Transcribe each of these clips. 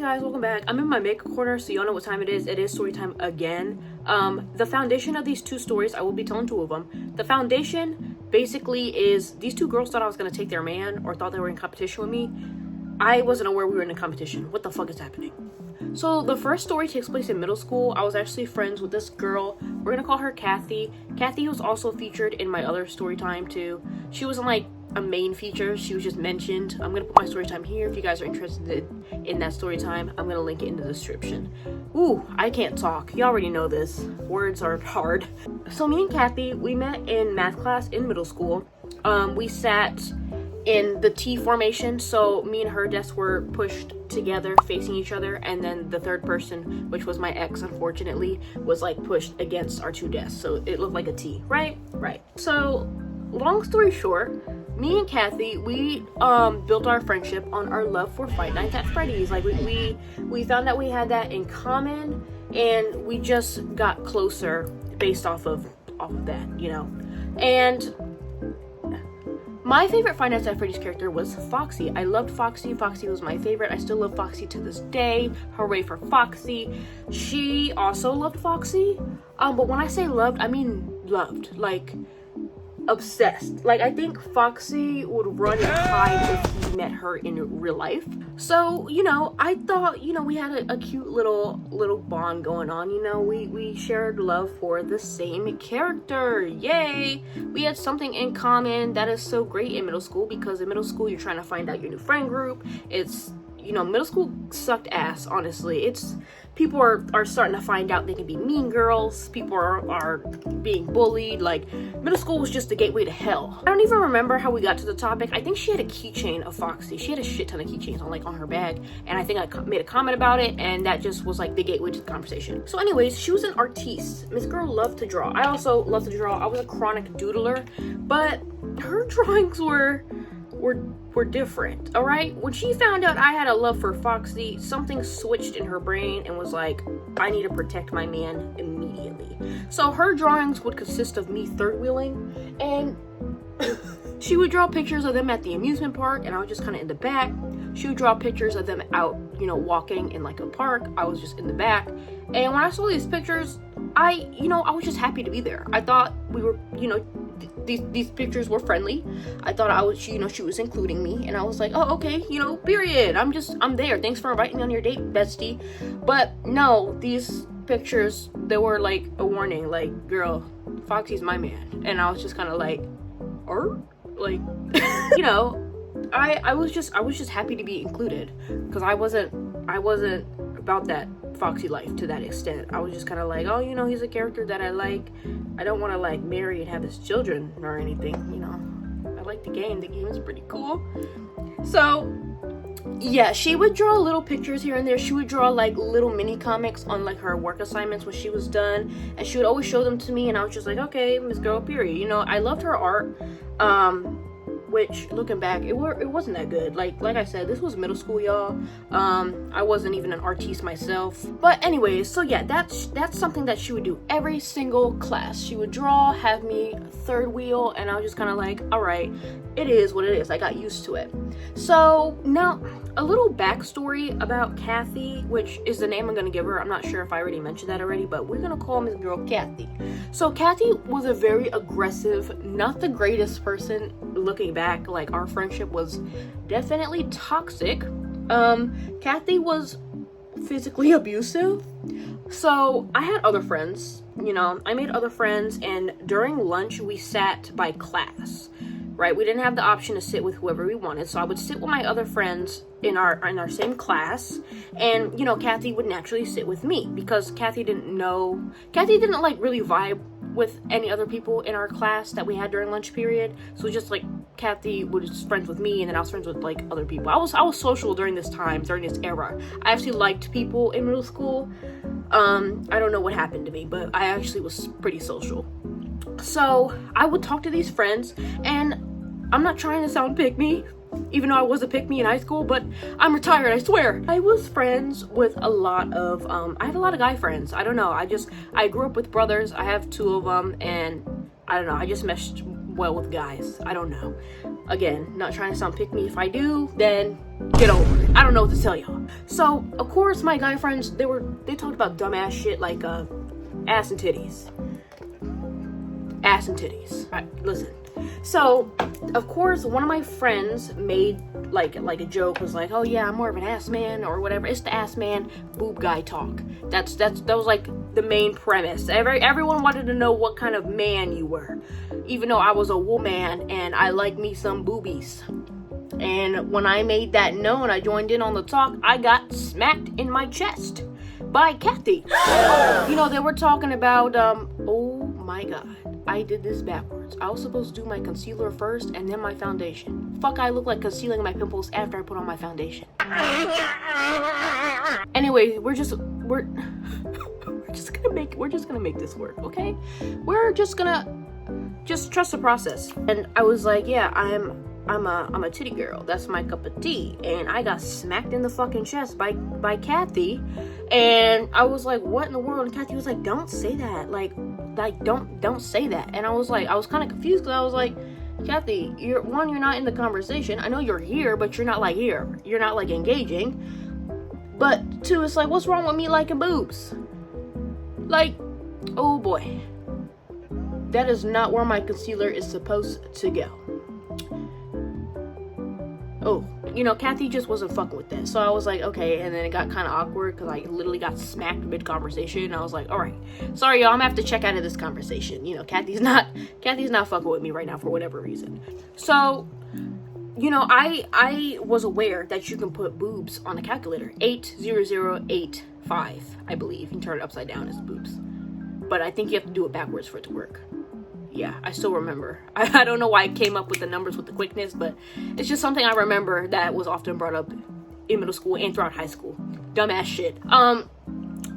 guys, welcome back. I'm in my makeup corner, so y'all know what time it is. It is story time again. The foundation of these two stories, I will be telling two of them. The foundation basically is these two girls thought I was going to take their man or thought they were in competition with me. I wasn't aware we were in a competition. What the fuck is happening? So the first story takes place in middle school. I was actually friends with this girl. We're going to call her Kathy. Kathy was also featured in my other story time too. She wasn't like a main feature, she was just mentioned. I'm gonna put my story time here if you guys are interested in that story time. I'm gonna link it in the description. Ooh, I can't talk. You already know this. Words are hard. So me and Kathy, we met in math class in middle school. We sat in the T formation, so me and her desks were pushed together facing each other, and then the third person, which was my ex unfortunately, was like pushed against our two desks, so it looked like a T. Right. So long story short, me and Kathy, we built our friendship on our love for Fight Nights at Freddy's. Like we found that we had that in common, and we just got closer based off of that, you know. And my favorite Fight Nights at Freddy's character was Foxy. I loved Foxy. Foxy was my favorite. I still love Foxy to this day. Hooray for Foxy. She also loved Foxy. But when I say loved, I mean loved. Like obsessed. Like, I think Foxy would run and hide if he met her in real life. So, you know, I thought, you know, we had a cute little bond going on. You know, we shared love for the same character. Yay! We had something in common. That is so great in middle school, because in middle school you're trying to find out your new friend group. It's, you know, middle school sucked ass, honestly. People are starting to find out they can be mean girls. People are being bullied. Like, middle school was just the gateway to hell. I don't even remember how we got to the topic. I think she had a keychain of Foxy. She had a shit ton of keychains on her bag, and I think I made a comment about it, and that just was like the gateway to the conversation. So anyways, she was an artiste. Miss Girl loved to draw. I also love to draw. I was a chronic doodler, but her drawings were different. All right, when she found out I had a love for Foxy, something switched in her brain and was like, I need to protect my man immediately. So her drawings would consist of me third wheeling, and she would draw pictures of them at the amusement park, and I was just kind of in the back. She would draw pictures of them out, you know, walking in like a park. I was just in the back, and when I saw these pictures, I was just happy to be there. I thought we were, you know, these pictures were friendly. I thought she was including me, and I was like, oh, okay, you know, period. I'm there. Thanks for inviting me on your date, bestie. But no, these pictures, they were like a warning, like, girl, Foxy's my man. And I was just kind of like, like, you know, I was just happy to be included, because I wasn't about that Foxy life to that extent. I was just kind of like, oh, you know, he's a character that I like. I don't want to like marry and have his children or anything, you know. I like the game. The game is pretty cool. So yeah, she would draw little pictures here and there. She would draw like little mini comics on like her work assignments when she was done, and she would always show them to me, and I was just like, okay, Miss Girl, period. You know, I loved her art. Which, looking back, it wasn't that good. Like I said, this was middle school, y'all. I wasn't even an artiste myself. But anyways, so yeah, that's something that she would do every single class. She would draw, have me third wheel, and I was just kind of like, all right, it is what it is. I got used to it. So now, a little backstory about Kathy, which is the name I'm gonna give her. I'm not sure if I already mentioned that already, but we're gonna call Miss Girl Kathy. So Kathy was a very aggressive, not the greatest person. Looking back, like, our friendship was definitely toxic. Kathy was physically abusive. So I had other friends, you know, I made other friends, and during lunch we sat by class. Right, we didn't have the option to sit with whoever we wanted, so I would sit with my other friends in our same class, and, you know, Kathy would naturally sit with me, because Kathy didn't like really vibe with any other people in our class that we had during lunch period. So just like Kathy was friends with me, and then I was friends with like other people. I was social during this era. I actually liked people in middle school. I don't know what happened to me, but I actually was pretty social. So I would talk to these friends, and I'm not trying to sound pick-me, even though I was a pick-me in high school, but I'm retired, I swear. I was friends with a lot of, I have a lot of guy friends. I don't know, I grew up with brothers. I have two of them, and I don't know, I just meshed well with guys. I don't know. Again, not trying to sound pick me. If I do, then get over it. I don't know what to tell y'all. So, of course, my guy friends, they talked about dumbass shit like ass and titties. Ass and titties. All right, listen. So, of course, one of my friends made like a joke, was like, oh yeah, I'm more of an ass man or whatever. It's the ass man boob guy talk. That was like the main premise. Everyone wanted to know what kind of man you were, even though I was a woman and I like me some boobies. And when I made that known, I joined in on the talk, I got smacked in my chest by Kathy. You know, they were talking about, oh my god, I did this backwards. I was supposed to do my concealer first and then my foundation. Fuck, I look like concealing my pimples after I put on my foundation. Anyway, we're just gonna make this work, okay? We're just gonna trust the process. And I was like, yeah, I'm a titty girl. That's my cup of tea. And I got smacked in the fucking chest by Kathy. And I was like, what in the world? And Kathy was like, don't say that. Like don't say that. And I was kind of confused because I was like, Kathy, you're not in the conversation. I know you're here, but you're not like here. You're not like engaging. But two, it's like, what's wrong with me liking boobs? Like, oh boy. That is not where my concealer is supposed to go. Oh, you know, Kathy just wasn't fucking with that. So I was like, okay. And then it got kind of awkward because I literally got smacked mid-conversation. And I was like, all right, sorry, y'all, I'm gonna have to check out of this conversation. You know, Kathy's not fucking with me right now for whatever reason. So, you know, I was aware that you can put boobs on a calculator. 80085, I believe. You can turn it upside down as boobs. But I think you have to do it backwards for it to work. Yeah, I still remember. I don't know why I came up with the numbers with the quickness, but it's just something I remember that was often brought up in middle school and throughout high school. Dumbass shit.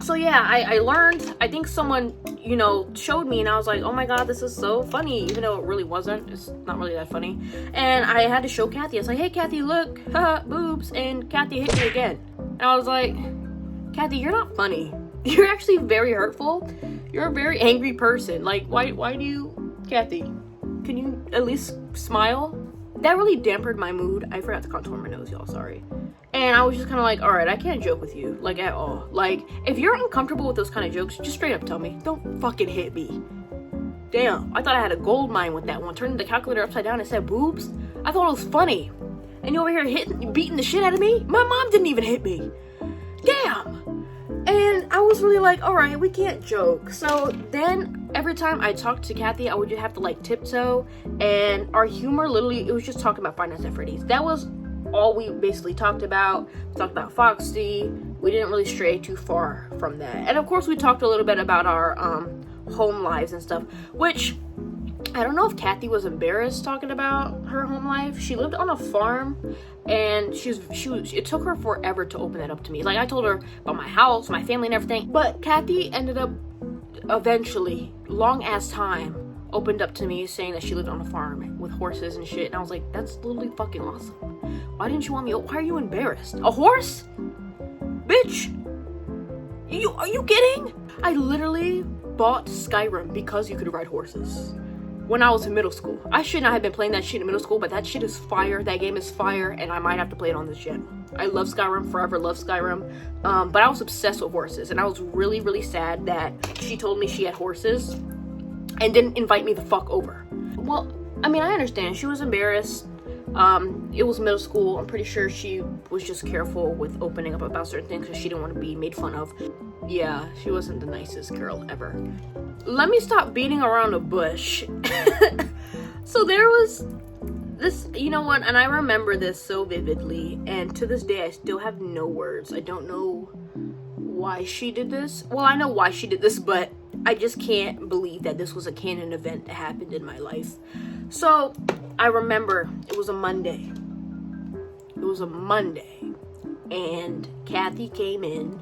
So yeah, I learned, I think someone, you know, showed me and I was like, oh my god, this is so funny, even though it really wasn't. It's not really that funny. And I had to show Kathy. I was like, hey Kathy, look, haha, boobs. And Kathy hit me again. And I was like, Kathy, you're not funny. You're actually very hurtful. You're a very angry person. Like, why do you... Kathy, can you at least smile? That really dampened my mood. I forgot to contour my nose, y'all, sorry. And I was just kind of like, alright, I can't joke with you, like, at all. Like, if you're uncomfortable with those kind of jokes, just straight up tell me. Don't fucking hit me. Damn, I thought I had a gold mine with that one. Turning the calculator upside down and said boobs? I thought it was funny. And you over here beating the shit out of me? My mom didn't even hit me. Damn. And I was really like, all right, we can't joke. So then every time I talked to Kathy, I would just have to like tiptoe. And our humor, literally, it was just talking about Five Nights at Freddy's. That was all we basically talked about. We talked about Foxy. We didn't really stray too far from that. And of course, we talked a little bit about our home lives and stuff, which I don't know if Kathy was embarrassed talking about her home life. She lived on a farm, and it took her forever to open that up to me. Like, I told her about my house, my family, and everything. But Kathy ended up eventually, long ass time, opened up to me saying that she lived on a farm with horses and shit. And I was like, that's literally fucking awesome. Why didn't you want me? Why are you embarrassed? A horse? Bitch! Are you kidding? I literally bought Skyrim because you could ride horses. When I was in middle school. I should not have been playing that shit in middle school, but that shit is fire. That game is fire, and I might have to play it on this channel. I love Skyrim, forever love Skyrim. But I was obsessed with horses, and I was really, really sad that she told me she had horses and didn't invite me the fuck over. Well, I mean, I understand. She was embarrassed. It was middle school. I'm pretty sure she was just careful with opening up about certain things because she didn't want to be made fun of. Yeah, she wasn't the nicest girl ever. Let me stop beating around the bush. So there was this, you know what, and I remember this so vividly, and to this day I still have no words. I don't know why she did this. Well, I know why she did this, but I just can't believe that this was a canon event that happened in my life. So I remember it was a Monday. And Kathy came in,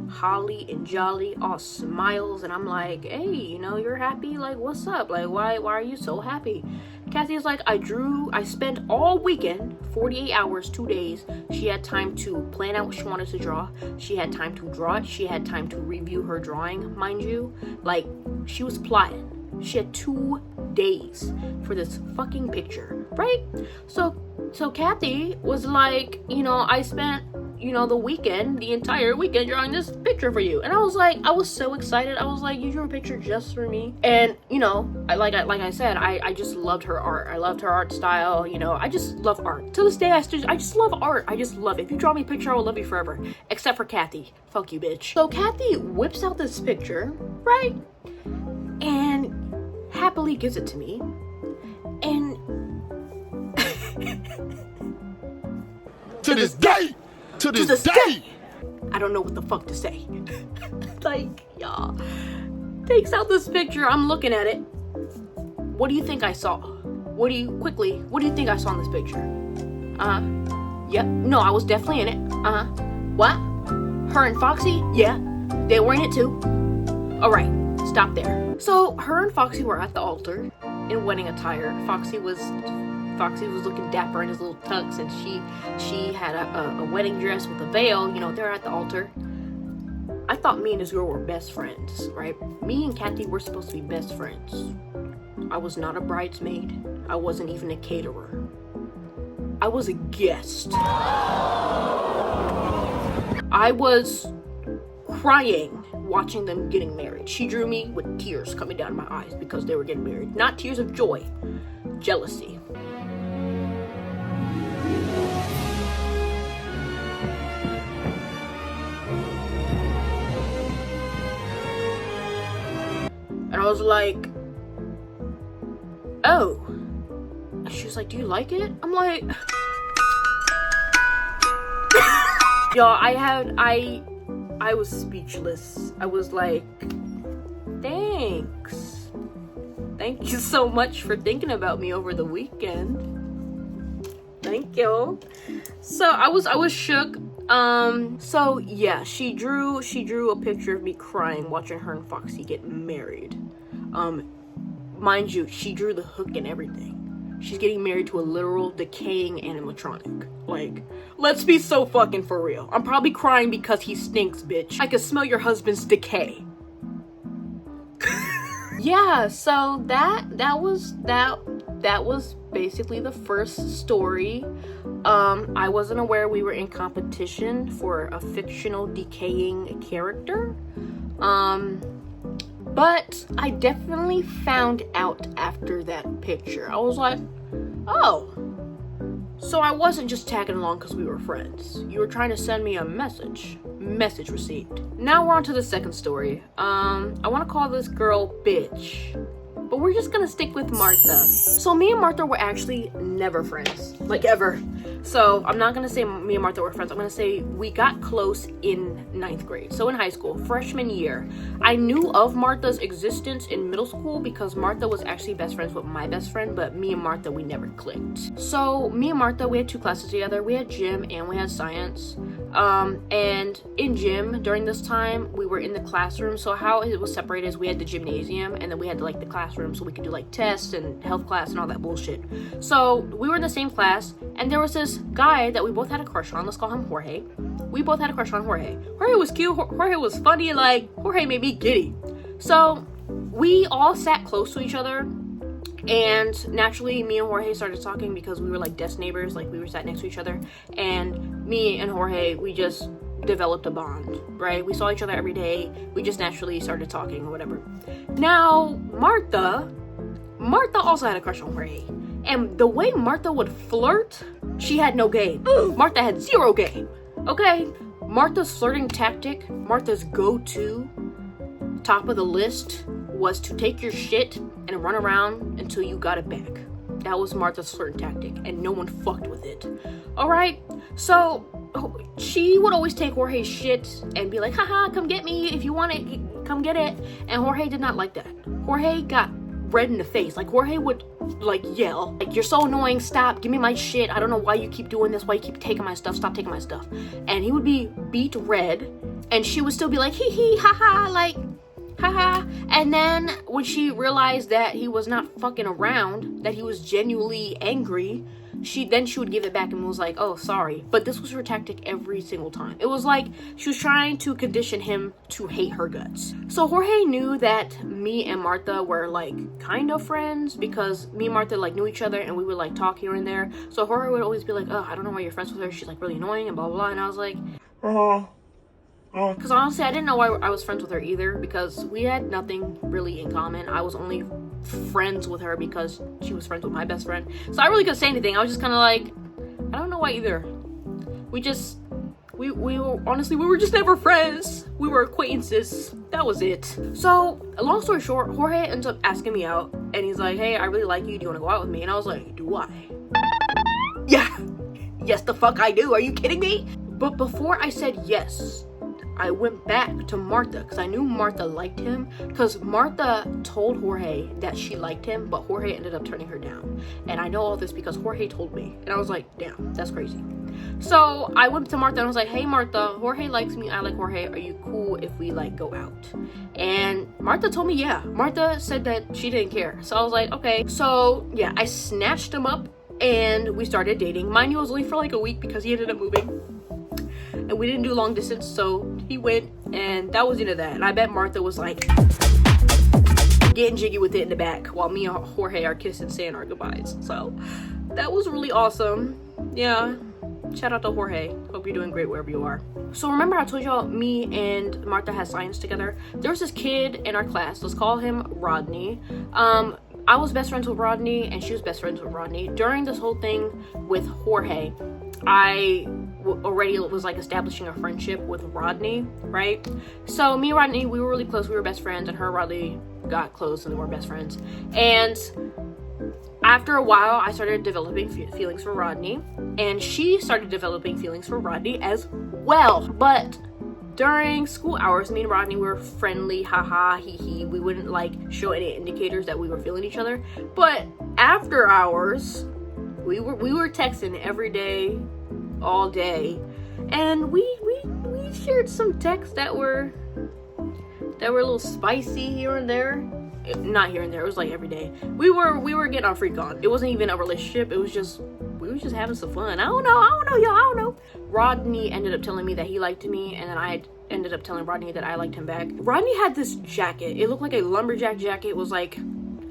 holly and jolly, all smiles, and I'm like, hey, you know, you're happy? Like, what's up? Like, why are you so happy? Kathy's like, I spent all weekend, 48 hours, 2 days. She had time to plan out what she wanted to draw. She had time to draw it. She had time to review her drawing, mind you. Like, she was plotting. She had 2 days for this fucking picture, right? So Kathy was like, you know, I spent, you know, the entire weekend drawing this picture for you. And I was so excited. I was like, you drew a picture just for me. And, you know, like I said, I just loved her art. I loved her art style. You know, I just love art. To this day, I just love art. I just love it. If you draw me a picture, I will love you forever. Except for Kathy. Fuck you, bitch. So Kathy whips out this picture, right? And happily gives it to me. And to this day, I don't know what the fuck to say. Like, y'all, takes out this picture. I'm looking at it. What do you think I saw? What do you think I saw in this picture? Yep. No, I was definitely in it. What? Her and Foxy? Yeah, they were in it too. All right, stop there. So her and Foxy were at the altar in wedding attire. Foxy was looking dapper in his little tux, and she had a wedding dress with a veil. You know, they're at the altar. I thought me and this girl were best friends, right? Me and Kathy were supposed to be best friends. I was not a bridesmaid. I wasn't even a caterer. I was a guest. I was crying watching them getting married. She drew me with tears coming down my eyes because they were getting married. Not tears of joy, jealousy. And I was like, oh. And she was like, do you like it? I'm like, y'all, I was speechless. I was like, thanks. Thank you so much for thinking about me over the weekend. Thank you. So I was shook. So yeah, she drew a picture of me crying watching her and Foxy get married. Mind you, she drew the hook and everything. She's getting married to a literal decaying animatronic. Like, let's be so fucking for real. I'm probably crying because he stinks, bitch. I can smell your husband's decay. Yeah, so that was basically the first story. I wasn't aware we were in competition for a fictional decaying character. But I definitely found out after that picture. I was like, oh, so I wasn't just tagging along because we were friends. You were trying to send me a message. Message received. Now we're on to the second story. I want to call this girl Bitch, but we're just gonna stick with Martha. So me and Martha were actually never friends, like ever. So I'm not gonna say me and Martha were friends. I'm gonna say we got close in 9th grade. So in high school, freshman year. I knew of Martha's existence in middle school because Martha was actually best friends with my best friend, but me and Martha, we never clicked. So me and Martha, we had 2 classes together. We had gym and we had science. And in gym during this time, we were in the classroom. So how it was separated is we had the gymnasium and then we had like the classroom so we could do like tests and health class and all that bullshit. So we were in the same class and there was this guy that we both had a crush on. Let's call him Jorge. We both had a crush on Jorge. Jorge was cute. Jorge was funny. Like, Jorge made me giddy. So we all sat close to each other. And naturally, me and Jorge started talking because we were like desk neighbors. Like, we were sat next to each other. And me and Jorge, we just developed a bond, right? We saw each other every day. We just naturally started talking or whatever. Now, Martha also had a crush on Jorge. And the way Martha would flirt, she had no game. Martha had 0 game, okay? Martha's flirting tactic, Martha's go-to, top of the list, was to take your shit and run around until you got it back. That was Martha's flirting tactic, and no one fucked with it. Alright? So, she would always take Jorge's shit and be like, haha, come get me. If you want it, come get it. And Jorge did not like that. Jorge got red in the face. Like, Jorge would like yell, like, you're so annoying, stop, give me my shit, I don't know why you keep doing this, why you keep taking my stuff, stop taking my stuff. And he would be beat red, and she would still be like, hee hee, haha, like, haha. And then when she realized that he was not fucking around, that he was genuinely angry, she would give it back and was like, oh, sorry. But this was her tactic every single time. It was like she was trying to condition him to hate her guts. So Jorge knew that me and Martha were like kind of friends, because me and Martha like knew each other and we would like talk here and there. So Jorge would always be like, oh, I don't know why you're friends with her, she's like really annoying and blah blah blah. And I was like, because honestly I didn't know why I was friends with her either, because we had nothing really in common. I was only friends with her because she was friends with my best friend, so I really couldn't say anything. I was just kind of like, I don't know why either. We were just never friends. We were acquaintances. That was it. So long story short, Jorge ends up asking me out and he's like, hey, I really like you, do you want to go out with me? And I was like, do I? Yeah, yes the fuck I do. Are you kidding me? But before I said yes, I went back to Martha, because I knew Martha liked him, because Martha told Jorge that she liked him, but Jorge ended up turning her down. And I know all this because Jorge told me, and I was like, damn, that's crazy. So I went to Martha and I was like, hey Martha, Jorge likes me, I like Jorge, are you cool if we like go out? And Martha told me yeah. Martha said that she didn't care. So I was like, okay. So yeah, I snatched him up and we started dating. Mind you, it was only for like a week because he ended up moving. And we didn't do long distance, so he went, and that was the end of that. And I bet Martha was like getting jiggy with it in the back while me and Jorge are kissing, saying our goodbyes. So that was really awesome. Yeah, shout out to Jorge. Hope you're doing great wherever you are. So remember I told y'all me and Martha had science together? There was this kid in our class, let's call him Rodney. I was best friends with Rodney and she was best friends with Rodney. During this whole thing with Jorge, I already was like establishing a friendship with Rodney, right? So me and Rodney, we were really close, we were best friends, and her Rodney got close and we were best friends. And after a while I started developing feelings for Rodney, and she started developing feelings for Rodney as well. But during school hours, me and Rodney were friendly, haha, hee hee. We wouldn't like show any indicators that we were feeling each other. But after hours, we were texting every day, all day, and we shared some texts that were a little spicy here and there. Not here and there, it was like every day. We were getting on freak on. It wasn't even a relationship, it was just, we were just having some fun. I don't know. Rodney ended up telling me that he liked me, and then I ended up telling Rodney that I liked him back. Rodney had this jacket. It looked like a lumberjack jacket. It was like,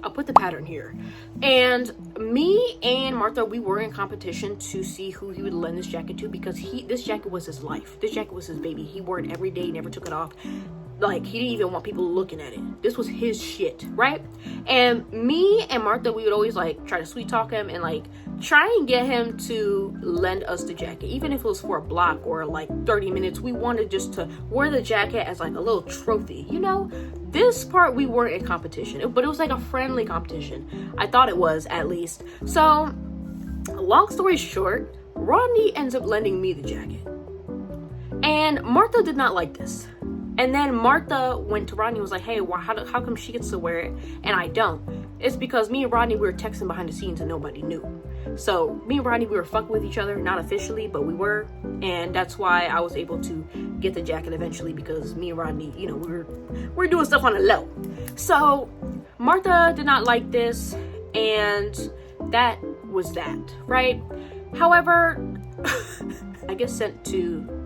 I'll put the pattern here. And me and Martha, we were in competition to see who he would lend this jacket to, because this jacket was his life. This jacket was his baby. He wore it every day, never took it off. Like, he didn't even want people looking at it. This was his shit, right? And me and Martha, we would always like try to sweet talk him and like try and get him to lend us the jacket, even if it was for a block or like 30 minutes. We wanted just to wear the jacket as like a little trophy, you know? This part we weren't in competition, but it was like a friendly competition. I thought it was, at least. So long story short, Rodney ends up lending me the jacket, and Martha did not like this. And then Martha went to Rodney and was like, hey, how come she gets to wear it and I don't? It's because me and Rodney, we were texting behind the scenes and nobody knew. So me and Rodney, we were fucking with each other, not officially, but we were. And that's why I was able to get the jacket eventually, because me and Rodney, you know, we're doing stuff on the low. So Martha did not like this, and that was that, right? However, I get sent to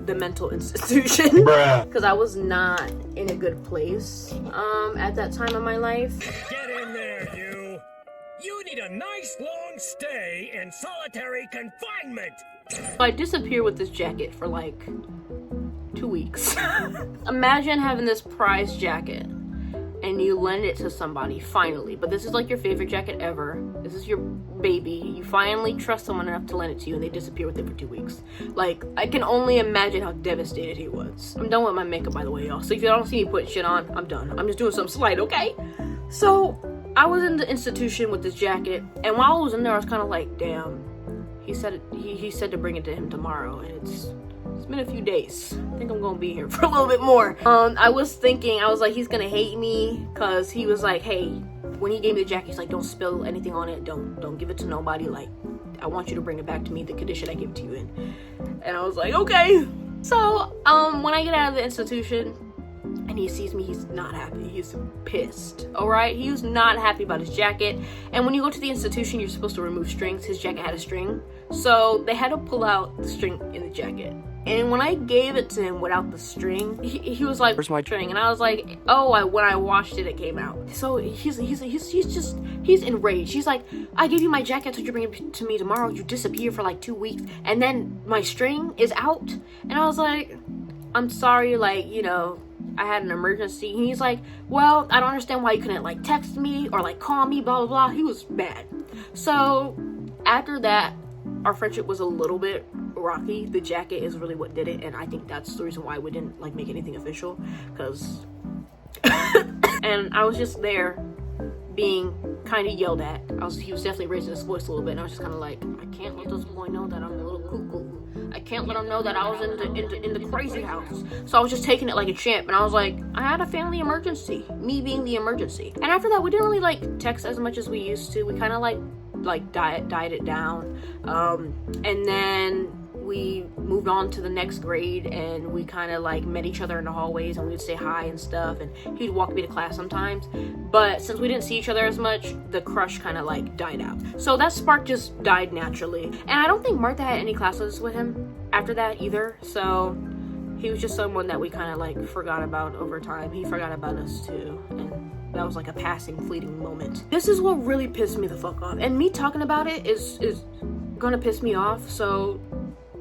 the mental institution because I was not in a good place at that time of my life. Get in there, you! You need a nice long stay in solitary confinement! So I disappeared with this jacket for like 2 weeks. Imagine having this prized jacket and you lend it to somebody finally, but this is like your favorite jacket ever. This is your baby. You finally trust someone enough to lend it to you, and they disappear with it for 2 weeks. Like, I can only imagine how devastated he was. I'm done with my makeup, by the way, y'all. So if you don't see me putting shit on, I'm done. I'm just doing some slight, okay? So I was in the institution with this jacket, and while I was in there, I was kind of like, damn. He said to bring it to him tomorrow, and it's been a few days. I think I'm gonna be here for a little bit more. I was like, he's gonna hate me, cause he was like, hey, when he gave me the jacket, he's like, don't spill anything on it, don't give it to nobody, like, I want you to bring it back to me, the condition I give it to you in. And I was like, okay. So when I get out of the institution and and he sees me, he's not happy. He's pissed. All right, he was not happy about his jacket. And when you go to the institution, you're supposed to remove strings. His jacket had a string, so they had to pull out the string in the jacket. And when I gave it to him without the string, he was like, "Where's my string?" And I was like, "Oh, when I washed it, it came out." So he's enraged. He's like, "I gave you my jacket, so you bring it to me tomorrow. You disappear for like 2 weeks, and then my string is out." And I was like, "I'm sorry, like, you know, I had an emergency." And he's like, "Well, I don't understand why you couldn't like text me or like call me, blah blah blah." He was mad. So after that, our friendship was a little bit rocky. The jacket is really what did it, and I think that's the reason why we didn't like make anything official, because and I was just there being kind of yelled at. He was definitely raising his voice a little bit, and I was just kind of like, I can't let this boy know that I'm a little cuckoo. I can't let him know that I was in the crazy house. So I was just taking it like a champ, and I was like, I had a family emergency, me being the emergency. And after that, we didn't really like text as much as we used to. We kind of like died it down, and then we moved on to the next grade, and we kind of like met each other in the hallways, and we would say hi and stuff, and he'd walk me to class sometimes. But since we didn't see each other as much, the crush kind of like died out. So that spark just died naturally. And I don't think Martha had any classes with him after that either, so he was just someone that we kind of like forgot about over time. He forgot about us too, and that was like a passing, fleeting moment. This is what really pissed me the fuck off, and me talking about it is gonna piss me off, so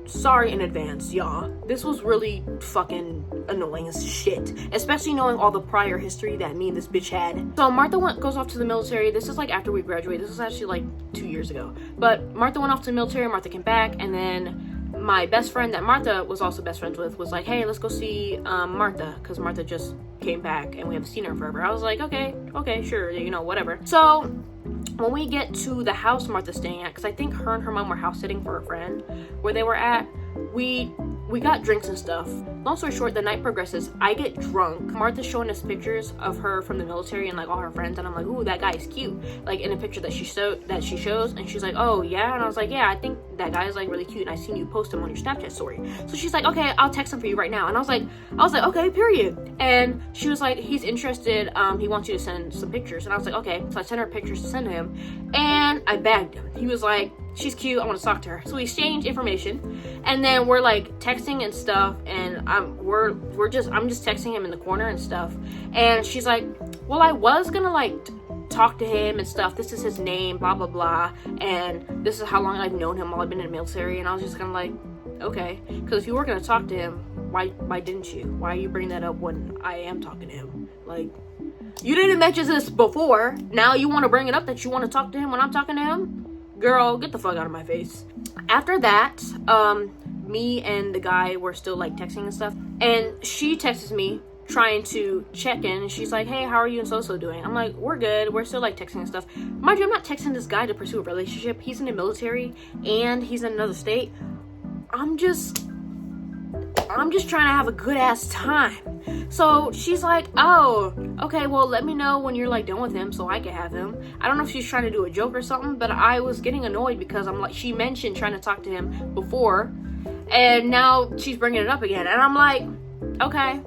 sorry in advance, y'all. This was really fucking annoying as shit, especially knowing all the prior history that me and this bitch had. So Martha goes off to the military. This is like after we graduated. This was actually like 2 years ago. But Martha went off to the military, Martha came back, and then my best friend that Martha was also best friends with was like, hey, let's go see Martha, because Martha just came back and we haven't seen her in forever. I was like, okay, sure, you know, whatever. So when we get to the house Martha's staying at, because I think her and her mom were house sitting for a friend where they were at, we got drinks and stuff. Long story short, the night progresses. I get drunk. Martha's showing us pictures of her from the military and like all her friends, and I'm like, ooh, that guy is cute. Like in a picture that she shows, and she's like, oh yeah, and I was like, yeah, I think that guy is like really cute, and I seen you post him on your Snapchat story. So she's like, okay, I'll text him for you right now. And I was like, okay, period. And she was like, he's interested. He wants you to send some pictures. And I was like, okay. So I sent her pictures to send to him, and I bagged him. He was like, she's cute, I want to talk to her. So we exchanged information, and then we're like texting and stuff, and I'm just texting him in the corner and stuff, and she's like, well, I was gonna like talk to him and stuff, this is his name, blah blah blah, and this is how long I've known him while I've been in the military. And I was just kind of like, okay, because if you were gonna talk to him, why didn't you? Why are you bringing that up when I am talking to him? Like, you didn't mention this before, now you want to bring it up that you want to talk to him when I'm talking to him? Girl, get the fuck out of my face. After that, me and the guy were still like texting and stuff, and she texts me trying to check in, and she's like, hey, how are you and so doing? I'm like, we're good, we're still like texting and stuff. Mind you, I'm not texting this guy to pursue a relationship. He's in the military and he's in another state. I'm just trying to have a good ass time. So she's like, oh, okay, well, let me know when you're like done with him so I can have him. I don't know if she's trying to do a joke or something, but I was getting annoyed because I'm like, she mentioned trying to talk to him before, and now she's bringing it up again, and I'm like, okay.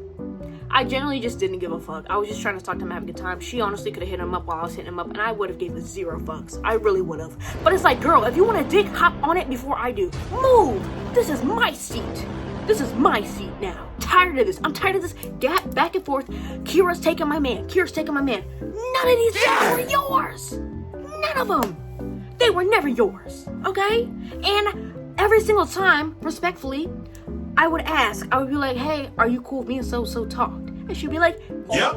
I generally just didn't give a fuck. I was just trying to talk to him and have a good time. She honestly could have hit him up while I was hitting him up, and I would have gave a 0 fucks. I really would have. But it's like, girl, if you want a dick, hop on it before I do. Move! This is my seat. This is my seat now. Tired of this. I'm tired of this gap back and forth. Kira's taking my man. Kira's taking my man. None of these guys were yours. None of them. They were never yours. Okay? And every single time, respectfully, I would ask. I would be like, hey, are you cool with me and so talked? And she'd be like, yep.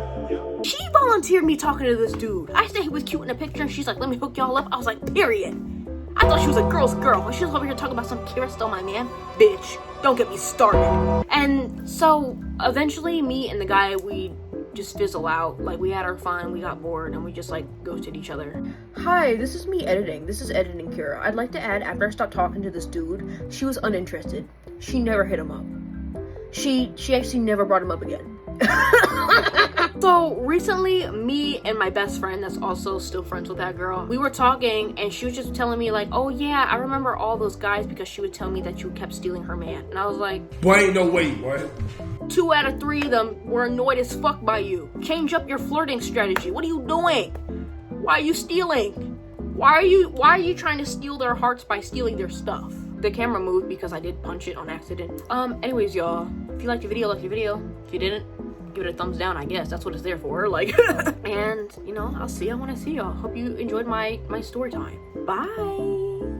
She volunteered me talking to this dude. I said he was cute in the picture, and she's like, let me hook y'all up. I was like, period. I thought she was a girl's girl, but she was over here talking about some Kira stole my man. Bitch, don't get me started. And so eventually me and the guy, we just fizzle out. Like, we had our fun, we got bored, and we just like ghosted each other. Hi, this is me editing. This is editing Kira. I'd like to add, after I stopped talking to this dude, she was uninterested. She never hit him up. She actually never brought him up again. So recently, me and my best friend that's also still friends with that girl, we were talking and she was just telling me like, oh yeah, I remember all those guys because she would tell me that you kept stealing her man. And I was like, Boy, ain't no way, boy. 2 out of 3 of them were annoyed as fuck by you. Change up your flirting strategy. What are you doing? Why are you stealing? Why are you trying to steal their hearts by stealing their stuff? The camera moved because I did punch it on accident. Anyways, y'all, if you liked the video, like the video. If you didn't, give it a thumbs down, I guess. That's what it's there for. Like, and, you know, I'll see y'all when I see y'all. Hope you enjoyed my story time. Bye.